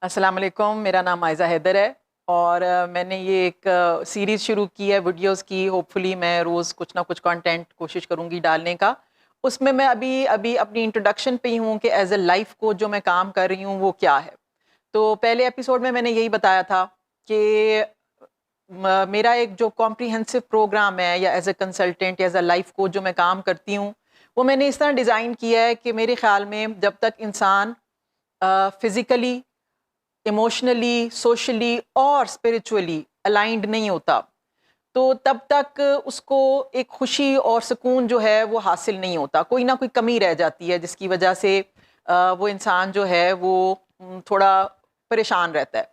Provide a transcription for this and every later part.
السلام علیکم، میرا نام عائزہ حیدر ہے اور میں نے یہ ایک سیریز شروع کی ہے ویڈیوز کی. ہوپ فلی میں روز کچھ نہ کچھ کانٹینٹ کوشش کروں گی ڈالنے کا. اس میں میں ابھی اپنی انٹروڈکشن پہ ہی ہوں کہ ایز اے لائف کو جو میں کام کر رہی ہوں وہ کیا ہے. تو پہلے ایپیسوڈ میں نے یہی بتایا تھا کہ میرا ایک جو کمپریہنسو پروگرام ہے یا ایز اے کنسلٹنٹ یا ایز اے لائف کوچ جو میں کام کرتی ہوں وہ میں نے اس طرح ڈیزائن کیا ہے کہ میرے خیال میں جب تک انسان فزیکلی، ایموشنلی، سوشلی اور اسپریچولی الائنڈ نہیں ہوتا تو تب تک اس کو ایک خوشی اور سکون جو ہے وہ حاصل نہیں ہوتا. کوئی نہ کوئی کمی رہ جاتی ہے جس کی وجہ سے وہ انسان جو ہے وہ تھوڑا پریشان رہتا ہے.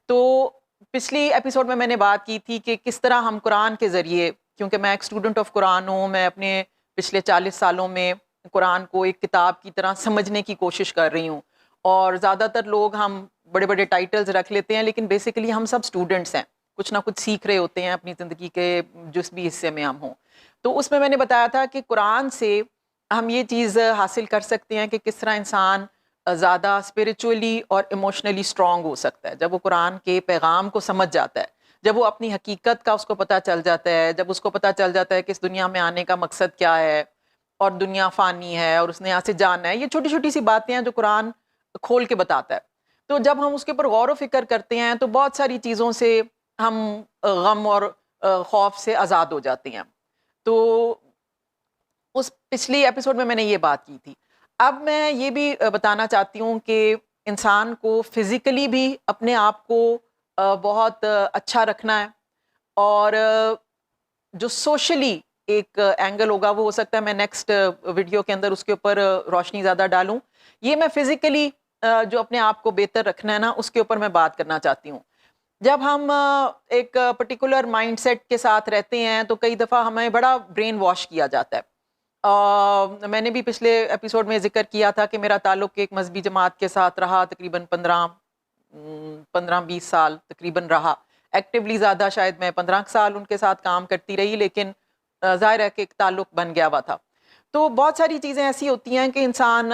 تو پچھلی ایپیسوڈ میں نے بات کی تھی کہ کس طرح ہم قرآن کے ذریعے، کیونکہ میں ایک اسٹوڈنٹ آف قرآن ہوں، میں اپنے پچھلے 40 سالوں میں قرآن کو ایک کتاب کی طرح سمجھنے کی کوشش کر رہی ہوں. اور زیادہ تر لوگ ہم بڑے بڑے ٹائٹلز رکھ لیتے ہیں لیکن بیسیکلی ہم سب اسٹوڈنٹس ہیں، کچھ نہ کچھ سیکھ رہے ہوتے ہیں اپنی زندگی کے جس بھی حصے میں ہم ہوں. تو اس میں نے بتایا تھا کہ قرآن سے ہم یہ چیز حاصل کر سکتے ہیں کہ کس طرح انسان زیادہ اسپریچولی اور ایموشنلی اسٹرانگ ہو سکتا ہے جب وہ قرآن کے پیغام کو سمجھ جاتا ہے، جب وہ اپنی حقیقت کا اس کو پتہ چل جاتا ہے، جب اس کو پتہ چل جاتا ہے کہ اس دنیا میں آنے کا مقصد کیا ہے اور دنیا فانی ہے اور اس نے یہاں سے جانا ہے. یہ چھوٹی چھوٹی سی باتیں ہیں جو قرآن کھول کے بتاتا ہے. تو جب ہم اس کے اوپر غور و فکر کرتے ہیں تو بہت ساری چیزوں سے ہم غم اور خوف سے آزاد ہو جاتے ہیں. تو اس پچھلی ایپیسوڈ میں نے یہ بات کی تھی. اب میں یہ بھی بتانا چاہتی ہوں کہ انسان کو فزیکلی بھی اپنے آپ کو بہت اچھا رکھنا ہے اور جو سوشلی ایک اینگل ہوگا وہ ہو سکتا ہے میں نیکسٹ ویڈیو کے اندر اس کے اوپر روشنی زیادہ ڈالوں. یہ میں فزیکلی جو اپنے آپ کو بہتر رکھنا ہے نا اس کے اوپر میں بات کرنا چاہتی ہوں. جب ہم ایک پرٹیکولر مائنڈ سیٹ کے ساتھ رہتے ہیں تو کئی دفعہ ہمیں بڑا برین واش کیا جاتا ہے. میں نے بھی پچھلے ایپیسوڈ میں ذکر کیا تھا کہ میرا تعلق ایک مذہبی جماعت کے ساتھ رہا، تقریباً 15-20 سال تقریباً رہا. ایکٹیولی زیادہ شاید میں 15 سال ان کے ساتھ کام کرتی رہی، لیکن ظاہر ہے کہ ایک تعلق بن گیا ہوا تھا. تو بہت ساری چیزیں ایسی ہوتی ہیں کہ انسان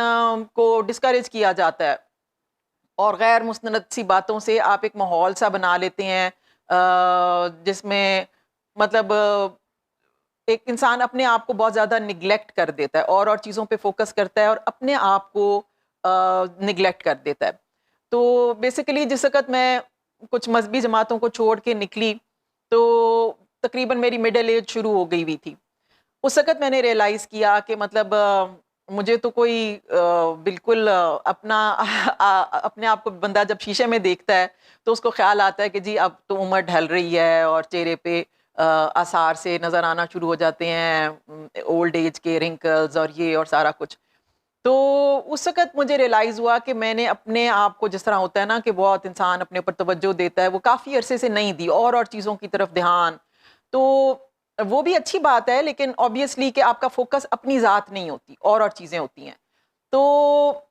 کو ڈسکریج کیا جاتا ہے اور غیر مستند سی باتوں سے آپ ایک ماحول سا بنا لیتے ہیں جس میں مطلب ایک انسان اپنے آپ کو بہت زیادہ نگلیکٹ کر دیتا ہے اور چیزوں پہ فوکس کرتا ہے اور اپنے آپ کو نگلیکٹ کر دیتا ہے. تو بیسیکلی جس وقت میں کچھ مذہبی جماعتوں کو چھوڑ کے نکلی تو تقریباً میری مڈل ایج شروع ہو گئی ہوئی تھی. اس وقت میں نے ریئلائز کیا کہ مطلب مجھے تو کوئی بالکل اپنے آپ کو بندہ جب شیشے میں دیکھتا ہے تو اس کو خیال آتا ہے کہ جی اب تو عمر ڈھل رہی ہے اور چہرے پہ آثار سے نظر آنا شروع ہو جاتے ہیں اولڈ ایج کے رنکلز اور یہ اور سارا کچھ. تو اس وقت مجھے ریئلائز ہوا کہ میں نے اپنے آپ کو جس طرح ہوتا ہے نا کہ بہت انسان اپنے اوپر توجہ دیتا ہے، وہ کافی عرصے سے نہیں دی اور چیزوں کی طرف دھیان. تو وہ بھی اچھی بات ہے لیکن آبویسلی کہ آپ کا فوکس اپنی ذات نہیں ہوتی اور چیزیں ہوتی ہیں. تو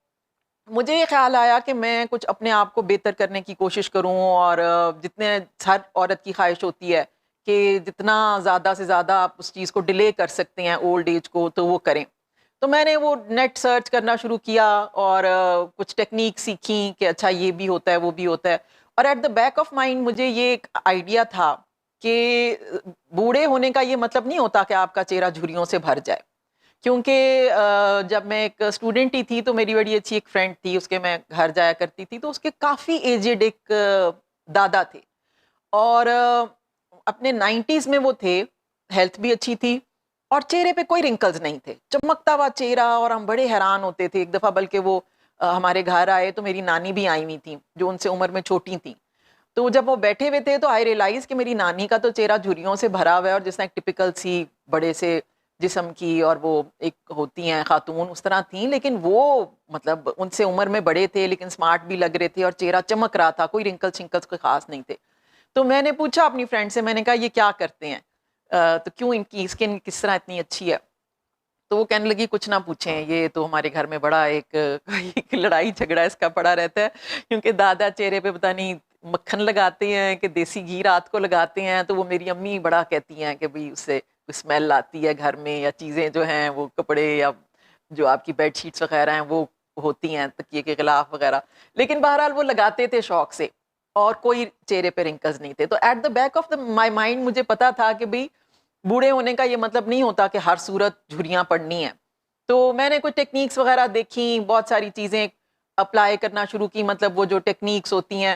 مجھے یہ خیال آیا کہ میں کچھ اپنے آپ کو بہتر کرنے کی کوشش کروں اور جتنے ہر عورت کی خواہش ہوتی ہے کہ جتنا زیادہ سے زیادہ آپ اس چیز کو ڈیلے کر سکتے ہیں اولڈ ایج کو تو وہ کریں. تو میں نے وہ نیٹ سرچ کرنا شروع کیا اور کچھ ٹیکنیک سیکھی کہ اچھا یہ بھی ہوتا ہے وہ بھی ہوتا ہے. اور at the back of mind مجھے یہ ایک آئیڈیا تھا کہ بوڑھے ہونے کا یہ مطلب نہیں ہوتا کہ آپ کا چہرہ جھریوں سے بھر جائے. کیونکہ جب میں ایک اسٹوڈنٹ ہی تھی تو میری بڑی اچھی ایک فرینڈ تھی، اس کے میں گھر جایا کرتی تھی تو اس کے کافی ایجڈ ایک دادا تھے اور اپنے 90s میں وہ تھے، ہیلتھ بھی اچھی تھی اور چہرے پہ کوئی رنکلز نہیں تھے، چمکتا ہوا چہرہ. اور ہم بڑے حیران ہوتے تھے. ایک دفعہ بلکہ وہ ہمارے گھر آئے تو میری نانی بھی آئی ہوئی تھیں جو ان سے عمر میں چھوٹی تھیں. تو جب وہ بیٹھے ہوئے تھے تو آئی ریئلائز کہ میری نانی کا تو چہرہ جھریوں سے بھرا ہوا ہے اور جس طرح ایک ٹپیکل سی بڑے سے جسم کی اور وہ ایک ہوتی ہیں خاتون اس طرح تھیں، لیکن وہ مطلب ان سے عمر میں بڑے تھے لیکن سمارٹ بھی لگ رہے تھے اور چہرہ چمک رہا تھا، کوئی رنکل شنکلز کوئی خاص نہیں تھے. تو میں نے پوچھا اپنی فرینڈ سے، میں نے کہا یہ کیا کرتے ہیں تو کیوں ان کی اسکن کس طرح اتنی اچھی ہے؟ تو وہ کہنے لگی کچھ نہ پوچھیں، یہ تو ہمارے گھر میں بڑا ایک لڑائی جھگڑا اس کا پڑا رہتا ہے کیونکہ دادا چہرے پہ پتہ نہیں مکھن لگاتے ہیں کہ دیسی گھی رات کو لگاتے ہیں. تو وہ میری امی بڑا کہتی ہیں کہ بھئی اس سے اسمیل آتی ہے گھر میں، یا چیزیں جو ہیں وہ کپڑے یا جو آپ کی بیڈ شیٹس وغیرہ ہیں وہ ہوتی ہیں تکیے کے غلاف وغیرہ, لیکن بہرحال وہ لگاتے تھے شوق سے, اور کوئی چہرے پہ رنکلز نہیں تھے. تو at the back of my mind مجھے پتا تھا کہ بھئی بوڑھے ہونے کا یہ مطلب نہیں ہوتا کہ ہر صورت جھریاں پڑنی ہیں. تو میں نے کچھ ٹیکنیکس وغیرہ دیکھی, بہت ساری چیزیں اپلائی کرنا شروع کی. مطلب وہ جو ٹیکنیکس ہوتی ہیں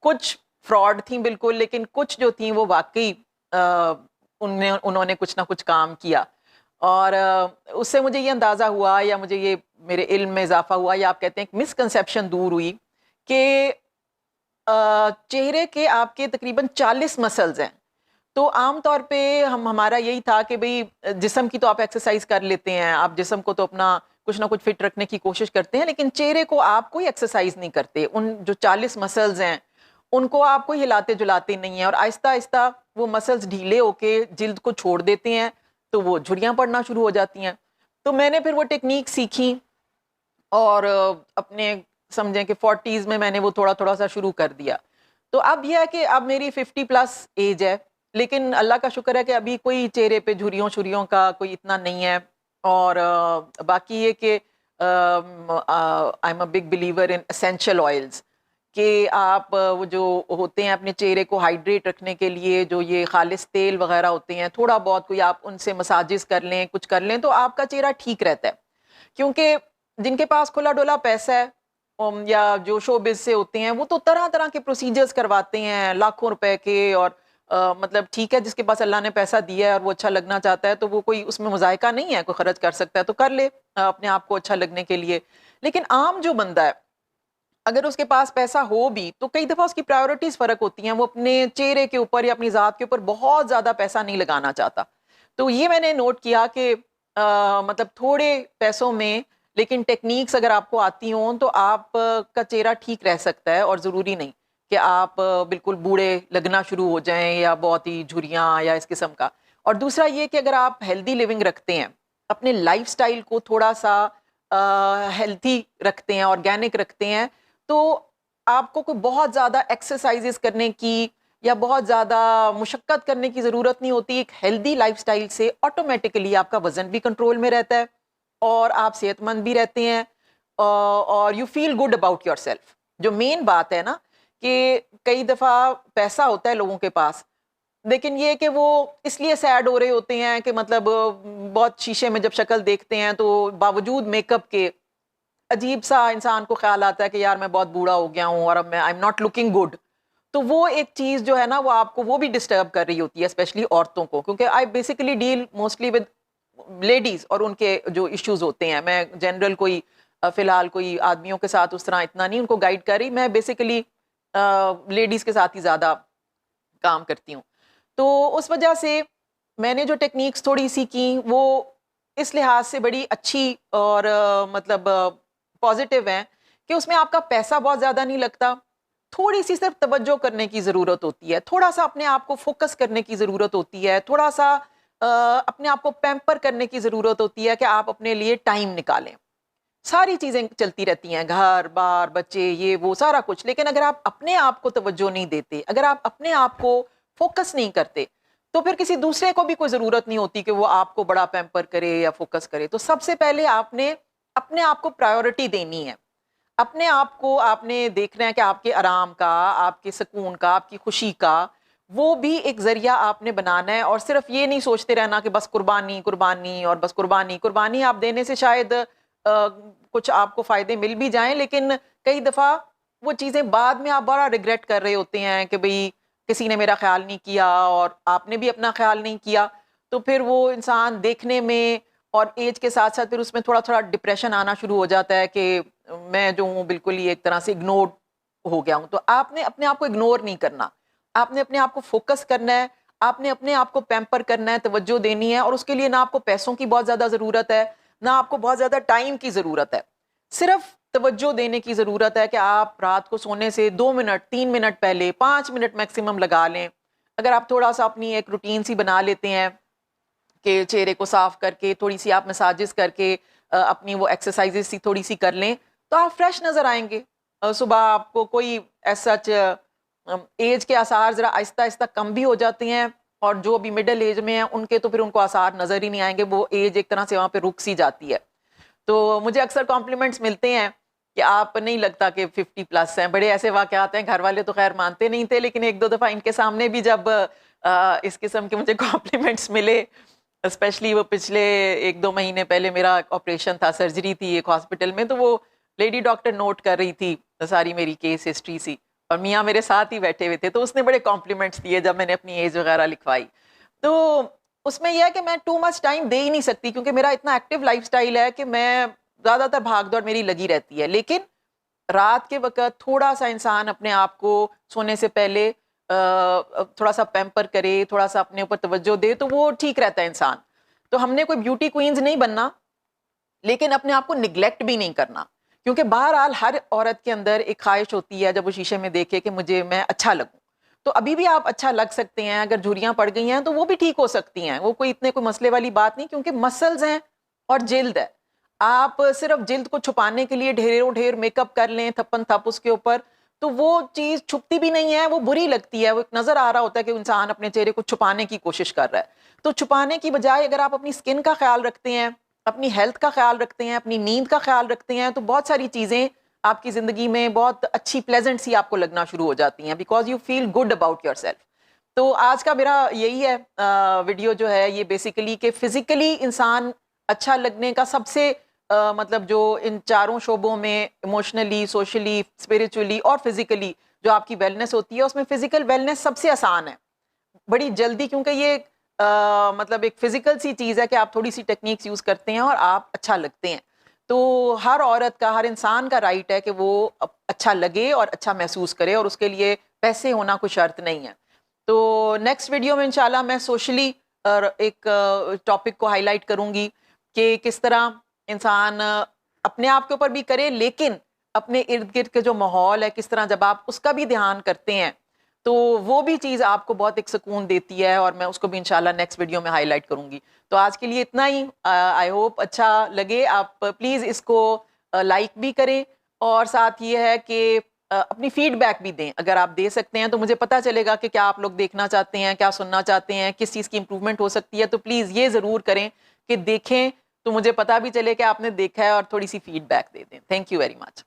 کچھ فراڈ تھیں بالکل, لیکن کچھ جو تھیں وہ واقعی انہوں نے کچھ نہ کچھ کام کیا. اور اس سے مجھے یہ اندازہ ہوا, یا مجھے یہ میرے علم میں اضافہ ہوا, یا آپ کہتے ہیں ایک مسکنسیپشن دور ہوئی کہ چہرے کے آپ کے تقریباً 40 مسلز ہیں. تو عام طور پہ ہمارا یہی تھا کہ بھئی جسم کی تو آپ ایکسرسائز کر لیتے ہیں, آپ جسم کو تو اپنا کچھ نہ کچھ فٹ رکھنے کی کوشش کرتے ہیں, لیکن چہرے کو آپ کوئی ایکسرسائز نہیں کرتے. ان جو 40 مسلز ہیں ان کو آپ کوئی ہلاتے جلاتے نہیں ہیں, اور آہستہ آہستہ وہ مسلز ڈھیلے ہو کے جلد کو چھوڑ دیتے ہیں, تو وہ جھریاں پڑنا شروع ہو جاتی ہیں. تو میں نے پھر وہ ٹیکنیک سیکھی, اور اپنے سمجھیں کہ 40s میں نے وہ تھوڑا تھوڑا سا شروع کر دیا. تو اب یہ ہے کہ اب میری 50+ ایج ہے, لیکن اللہ کا شکر ہے کہ ابھی کوئی چہرے پہ جھریوں چھریوں کا کوئی اتنا نہیں ہے. اور باقی یہ کہ I am a big believer in essential oils, کہ آپ وہ جو ہوتے ہیں اپنے چہرے کو ہائیڈریٹ رکھنے کے لیے جو یہ خالص تیل وغیرہ ہوتے ہیں, تھوڑا بہت کوئی آپ ان سے مساجز کر لیں, کچھ کر لیں, تو آپ کا چہرہ ٹھیک رہتا ہے. کیونکہ جن کے پاس کھلا ڈولا پیسہ ہے, یا جو شو بز سے ہوتے ہیں, وہ تو طرح طرح کے پروسیجرز کرواتے ہیں لاکھوں روپے کے. اور مطلب ٹھیک ہے, جس کے پاس اللہ نے پیسہ دیا ہے اور وہ اچھا لگنا چاہتا ہے, تو وہ کوئی اس میں مذائقہ نہیں ہے, کوئی خرچ کر سکتا ہے تو کر لے اپنے آپ کو اچھا لگنے کے لیے. لیکن عام جو بندہ ہے, اگر اس کے پاس پیسہ ہو بھی, تو کئی دفعہ اس کی پرائیورٹیز فرق ہوتی ہیں. وہ اپنے چہرے کے اوپر یا اپنی ذات کے اوپر بہت زیادہ پیسہ نہیں لگانا چاہتا. تو یہ میں نے نوٹ کیا کہ مطلب تھوڑے پیسوں میں لیکن ٹیکنیکس اگر آپ کو آتی ہوں تو آپ کا چہرہ ٹھیک رہ سکتا ہے, اور ضروری نہیں کہ آپ بالکل بوڑھے لگنا شروع ہو جائیں یا بہت ہی جھریاں یا اس قسم کا. اور دوسرا یہ کہ اگر آپ ہیلدی لیونگ رکھتے ہیں, اپنے لائف سٹائل کو تھوڑا سا ہیلتھی رکھتے ہیں, آرگینک رکھتے ہیں, تو آپ کو کوئی بہت زیادہ ایکسرسائزز کرنے کی یا بہت زیادہ مشقت کرنے کی ضرورت نہیں ہوتی. ایک ہیلدی لائف سٹائل سے آٹومیٹکلی آپ کا وزن بھی کنٹرول میں رہتا ہے, اور آپ صحت مند بھی رہتے ہیں, اور you feel good about yourself. جو مین بات ہے نا, کہ کئی دفعہ پیسہ ہوتا ہے لوگوں کے پاس, لیکن یہ کہ وہ اس لیے سیڈ ہو رہے ہوتے ہیں کہ مطلب بہت شیشے میں جب شکل دیکھتے ہیں تو باوجود میک اپ کے عجیب سا انسان کو خیال آتا ہے کہ یار میں بہت بوڑھا ہو گیا ہوں اور اب میں I am not looking good. تو وہ ایک چیز جو ہے نا, وہ آپ کو وہ بھی ڈسٹرب کر رہی ہوتی ہے, اسپیشلی عورتوں کو, کیونکہ I basically deal mostly with ladies اور ان کے جو ایشوز ہوتے ہیں. میں جنرل کوئی فی الحال کوئی آدمیوں کے ساتھ اس طرح اتنا نہیں ان کو گائیڈ کر رہی, میں بیسیکلی لیڈیز کے ساتھ ہی زیادہ کام کرتی ہوں. تو اس وجہ سے میں نے جو ٹیکنیکس تھوڑی سیکھی وہ اس لحاظ سے بڑی اچھی اور مطلب پازیٹیو ہیں کہ اس میں آپ کا پیسہ بہت زیادہ نہیں لگتا. تھوڑی سی صرف توجہ کرنے کی ضرورت ہوتی ہے, تھوڑا سا اپنے آپ کو فوکس کرنے کی ضرورت ہوتی ہے, تھوڑا سا اپنے آپ کو پیمپر کرنے کی ضرورت ہوتی ہے کہ آپ اپنے لیے ٹائم نکالیں. ساری چیزیں چلتی رہتی ہیں, گھر بار بچے یہ وہ سارا کچھ, لیکن اگر آپ اپنے آپ کو توجہ نہیں دیتے, اگر آپ اپنے آپ کو فوکس نہیں کرتے, تو پھر کسی دوسرے کو بھی کوئی ضرورت نہیں ہوتی کہ وہ آپ کو بڑا پیمپر کرے یا فوکس کرے. تو سب سے پہلے آپ نے اپنے آپ کو پرائیورٹی دینی ہے. اپنے آپ کو آپ نے دیکھنا ہے کہ آپ کے آرام کا, آپ کے سکون کا, آپ کی خوشی کا وہ بھی ایک ذریعہ آپ نے بنانا ہے. اور صرف یہ نہیں سوچتے رہنا کہ بس قربانی قربانی اور بس قربانی قربانی آپ دینے سے شاید کچھ آپ کو فائدے مل بھی جائیں, لیکن کئی دفعہ وہ چیزیں بعد میں آپ بڑا ریگریٹ کر رہے ہوتے ہیں کہ بھئی کسی نے میرا خیال نہیں کیا اور آپ نے بھی اپنا خیال نہیں کیا. تو پھر وہ انسان دیکھنے میں اور ایج کے ساتھ ساتھ پھر اس میں تھوڑا تھوڑا ڈپریشن آنا شروع ہو جاتا ہے کہ میں جو ہوں بالکل ہی ایک طرح سے اگنور ہو گیا ہوں. تو آپ نے اپنے آپ کو اگنور نہیں کرنا, آپ نے اپنے آپ کو فوکس کرنا ہے, آپ نے اپنے آپ کو پیمپر کرنا ہے, توجہ دینی ہے. اور اس کے لیے نہ آپ کو پیسوں کی بہت زیادہ ضرورت ہے, نہ آپ کو بہت زیادہ ٹائم کی ضرورت ہے, صرف توجہ دینے کی ضرورت ہے کہ آپ رات کو سونے سے 2 منٹ 3 منٹ پہلے 5 منٹ میکسیمم لگا لیں. اگر آپ تھوڑا سا اپنی ایک روٹین سی بنا لیتے ہیں کہ چہرے کو صاف کر کے تھوڑی سی آپ مساجز کر کے اپنی وہ ایکسرسائزز سی تھوڑی سی کر لیں, تو آپ فریش نظر آئیں گے. صبح آپ کو کوئی ایسا ایج کے آثار ذرا آہستہ آہستہ کم بھی ہو جاتے ہیں, اور جو بھی مڈل ایج میں ہیں ان کے تو پھر ان کو آثار نظر ہی نہیں آئیں گے, وہ ایج ایک طرح سے وہاں پہ رک سی جاتی ہے. تو مجھے اکثر کمپلیمنٹس ملتے ہیں کہ آپ نہیں لگتا کہ 50+ ہیں. بڑے ایسے واقعات ہیں, گھر والے تو خیر مانتے نہیں تھے, لیکن 1-2 دفعہ ان کے سامنے بھی جب اس قسم کے مجھے کمپلیمنٹس ملے, اسپیشلی وہ پچھلے 1-2 مہینے پہلے میرا آپریشن تھا, سرجری تھی ایک ہاسپٹل میں, تو وہ لیڈی ڈاکٹر نوٹ کر رہی تھی ساری میری کیس ہسٹری سی, اور میاں میرے ساتھ ہی بیٹھے ہوئے تھے, تو اس نے بڑے کمپلیمنٹس دیے جب میں نے اپنی ایج وغیرہ لکھوائی. تو اس میں یہ ہے کہ میں ٹو مچ ٹائم دے ہی نہیں سکتی, کیونکہ میرا اتنا ایکٹیو لائف سٹائل ہے کہ میں زیادہ تر بھاگ دوڑ میری لگی رہتی ہے. لیکن رات کے وقت تھوڑا سا انسان اپنے آپ کو سونے سے پہلے تھوڑا سا پیمپر کرے, تھوڑا سا اپنے اوپر توجہ دے, تو وہ ٹھیک رہتا ہے انسان. تو ہم نے کوئی بیوٹی کوئنز نہیں بننا, لیکن اپنے آپ کو نگلیکٹ بھی نہیں کرنا, کیونکہ بہرحال ہر عورت کے اندر ایک خواہش ہوتی ہے جب وہ شیشے میں دیکھے کہ میں اچھا لگوں. تو ابھی بھی آپ اچھا لگ سکتے ہیں, اگر جھریاں پڑ گئی ہیں تو وہ بھی ٹھیک ہو سکتی ہیں, وہ کوئی مسئلے والی بات نہیں, کیونکہ مسلز ہیں اور جلد ہے. آپ صرف جلد کو چھپانے کے لیے ڈھیر میک اپ کر لیں تھپن تھپ اس کے اوپر, تو وہ چیز چھپتی بھی نہیں ہے, وہ بری لگتی ہے. وہ ایک نظر آ رہا ہوتا ہے کہ انسان اپنے چہرے کو چھپانے کی کوشش کر رہا ہے. تو چھپانے کی بجائے اگر آپ اپنی سکن کا خیال رکھتے ہیں, اپنی ہیلتھ کا خیال رکھتے ہیں, اپنی نیند کا خیال رکھتے ہیں, تو بہت ساری چیزیں آپ کی زندگی میں بہت اچھی پلیزنٹ سی آپ کو لگنا شروع ہو جاتی ہیں, because you feel good about yourself. تو آج کا میرا یہی ہے ویڈیو جو ہے, یہ بیسیکلی کہ فزیکلی انسان اچھا لگنے کا سب سے مطلب جو ان چاروں شعبوں میں ایموشنلی, سوشلی, اسپریچولی اور فزیکلی جو آپ کی ویلنس ہوتی ہے, اس میں فزیکل ویلنس سب سے آسان ہے بڑی جلدی, کیونکہ یہ مطلب ایک فزیکل سی چیز ہے کہ آپ تھوڑی سی ٹیکنیکس یوز کرتے ہیں اور آپ اچھا لگتے ہیں. تو ہر عورت کا, ہر انسان کا رائٹ ہے کہ وہ اچھا لگے اور اچھا محسوس کرے, اور اس کے لیے پیسے ہونا کوئی شرط نہیں ہے. تو نیکسٹ ویڈیو میں انشاءاللہ میں سوشلی ایک ٹاپک کو ہائی لائٹ کروں گی کہ کس طرح انسان اپنے آپ کے اوپر بھی کرے, لیکن اپنے ارد گرد کے جو ماحول ہے کس طرح جب آپ اس کا بھی دھیان کرتے ہیں تو وہ بھی چیز آپ کو بہت ایک سکون دیتی ہے, اور میں اس کو بھی انشاءاللہ نیکسٹ ویڈیو میں ہائی لائٹ کروں گی. تو آج کے لیے اتنا ہی. آئی ہوپ اچھا لگے. آپ پلیز اس کو لائک بھی کریں, اور ساتھ یہ ہے کہ اپنی فیڈ بیک بھی دیں. اگر آپ دے سکتے ہیں تو مجھے پتہ چلے گا کہ کیا آپ لوگ دیکھنا چاہتے ہیں, کیا سننا چاہتے ہیں, کس چیز کی امپروومنٹ ہو سکتی ہے. تو پلیز یہ ضرور کریں کہ دیکھیں تو مجھے پتہ بھی چلے کہ آپ نے دیکھا ہے, اور تھوڑی سی فیڈ بیک دے دیں. Thank you very much.